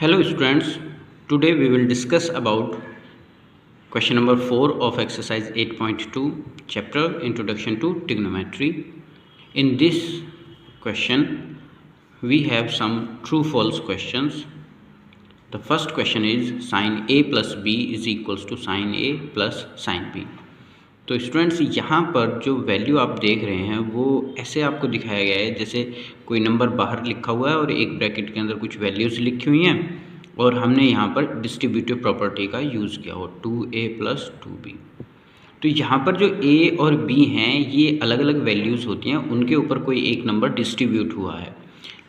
Hello students, today we will discuss about question number 4 of exercise 8.2 chapter Introduction to Trigonometry. In this question we have some true false questions. The first question is sin A plus B is equals to sin A plus sin B. तो students यहाँ पर जो value आप देख रहे हैं वो ऐसे आपको दिखाया गया है जैसे कोई नंबर बाहर लिखा हुआ है और एक ब्रैकेट के अंदर कुछ वैल्यूज़ लिखी हुई हैं और हमने यहाँ पर डिस्ट्रीब्यूटिव प्रॉपर्टी का यूज़ किया हो 2a + 2b। तो यहाँ पर जो a और b हैं ये अलग अलग वैल्यूज़ होती हैं, उनके ऊपर कोई एक नंबर डिस्ट्रीब्यूट हुआ है।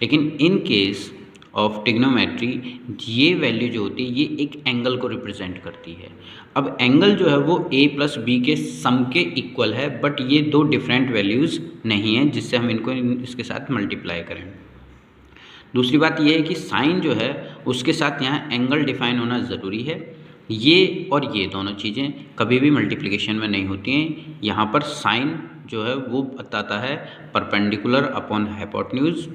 लेकिन इन केस ऑफ ट्रिग्नोमेट्री ये वैल्यू जो होती है ये एक एंगल को रिप्रेजेंट करती है। अब एंगल जो है वो a + b के सम के इक्वल है, बट ये दो डिफरेंट वैल्यूज़ नहीं हैं जिससे हम इनको इसके साथ मल्टीप्लाई करें। दूसरी बात यह है कि साइन जो है उसके साथ यहाँ एंगल डिफाइन होना ज़रूरी है। ये और ये दोनों चीज़ें कभी भी मल्टीप्लिकेशन में नहीं होती हैं। यहाँ पर साइन जो है वो बताता है परपेंडिकुलर अपॉन हाइपोटेन्यूज।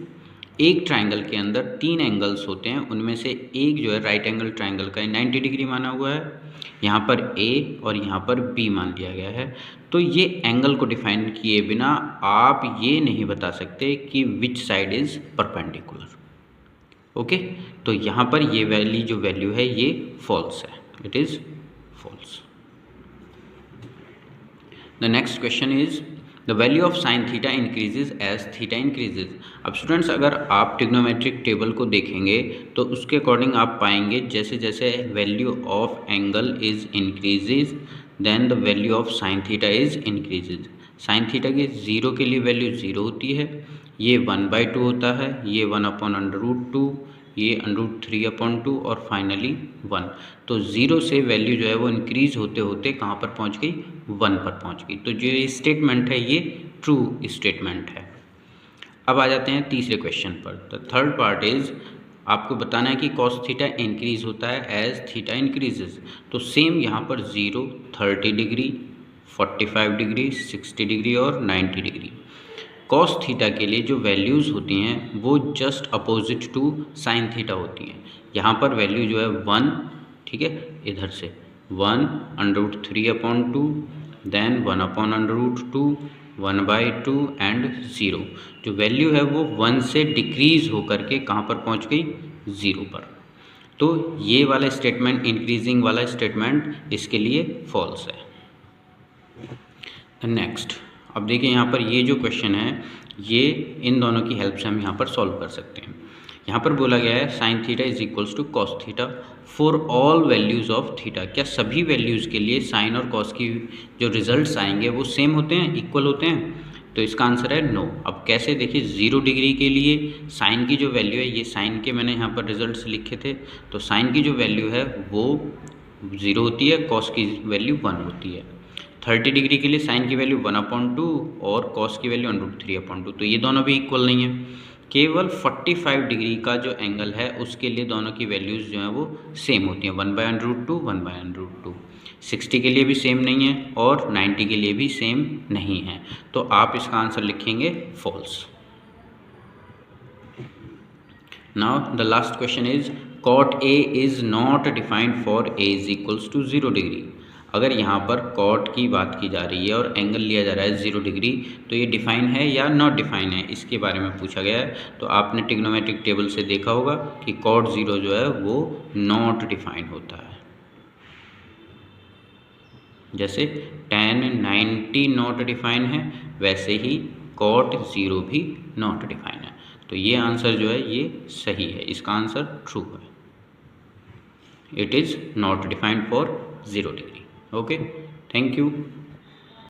एक ट्राइंगल के अंदर 3 एंगल्स होते हैं, उनमें से एक जो है राइट एंगल ट्राइंगल का 90 डिग्री माना हुआ है, यहाँ पर A और यहाँ पर B मान लिया गया है। तो ये एंगल को डिफाइन किए बिना आप ये नहीं बता सकते कि which side is perpendicular. Okay, तो यहाँ पर ये जो वैल्यू है ये फॉल्स है, it is false. The next question is the value of sine theta increases as theta increases. अब स्टूडेंट्स अगर आप ट्रिग्नोमेट्रिक टेबल को देखेंगे तो उसके अकॉर्डिंग आप पाएंगे जैसे जैसे value of angle is increases then the value of sine theta is increases. Sine theta के 0 के लिए वैल्यू 0 होती है, ये 1/2 होता है, ये 1/√2, ये √3/2 और फाइनली 1। तो 0 से वैल्यू जो है वो इंक्रीज़ होते होते कहाँ पर पहुँच गई, 1 पर पहुँच गई। तो जो ये स्टेटमेंट है ये ट्रू स्टेटमेंट है। अब आ जाते हैं तीसरे क्वेश्चन पर। द थर्ड पार्ट इज़ आपको बताना है कि कॉस थीटा इंक्रीज़ होता है एज थीटा इंक्रीजेज। तो सेम यहाँ पर 0, 30 डिग्री, 45 डिग्री, 60 डिग्री और 90 डिग्री। कॉस थीटा के लिए जो वैल्यूज़ होती हैं वो just opposite to sine theta होती हैं। यहाँ पर वैल्यू जो है 1, ठीक है, इधर से 1/3/2, देन 1/√2, 1/2 एंड 0। जो वैल्यू है वो 1 से डिक्रीज़ होकर के कहाँ पर पहुँच गई, 0 पर। तो ये वाला स्टेटमेंट, इंक्रीजिंग वाला स्टेटमेंट, इसके लिए फॉल्स है। नेक्स्ट, अब देखिए यहाँ पर ये जो क्वेश्चन है ये इन दोनों की हेल्प से हम यहाँ पर सॉल्व कर सकते हैं। यहाँ पर बोला गया है sine theta is equals to cos theta for all values of theta. क्या सभी वैल्यूज़ के लिए साइन और कॉस की जो रिजल्ट्स आएंगे वो सेम होते हैं, इक्वल होते हैं? तो इसका आंसर है नो। अब कैसे, देखिए 0 डिग्री के लिए साइन की जो वैल्यू है, ये साइन के मैंने यहाँ पर रिजल्ट्स लिखे थे, तो साइन की जो वैल्यू है वो 0 होती है, कॉस की वैल्यू 1 होती है। 30 डिग्री के लिए साइन की वैल्यू 1/2 और कॉस की वैल्यू √3/2, तो ये दोनों भी इक्वल नहीं है। केवल 45 डिग्री का जो एंगल है उसके लिए दोनों की वैल्यूज़ जो हैं वो सेम होती हैं, 1/√2, 1/√2। 60 के लिए भी सेम नहीं है और 90 के लिए भी सेम नहीं है, तो आप इसका आंसर लिखेंगे false. Now the last question is cot A is not defined for A is equals to 0 degree. अगर यहाँ पर कॉट की बात की जा रही है और एंगल लिया जा रहा है 0 डिग्री, तो ये डिफाइन है या नॉट डिफाइन है, इसके बारे में पूछा गया है। तो आपने ट्रिग्नोमेट्रिक टेबल से देखा होगा कि कॉट 0 जो है वो नॉट डिफाइन होता है। जैसे tan 90 नॉट डिफाइन है, वैसे ही कॉट 0 भी नॉट डिफाइन है। तो ये आंसर जो है ये सही है, इसका आंसर ट्रू है। It is not defined for 0 degree. Okay, thank you.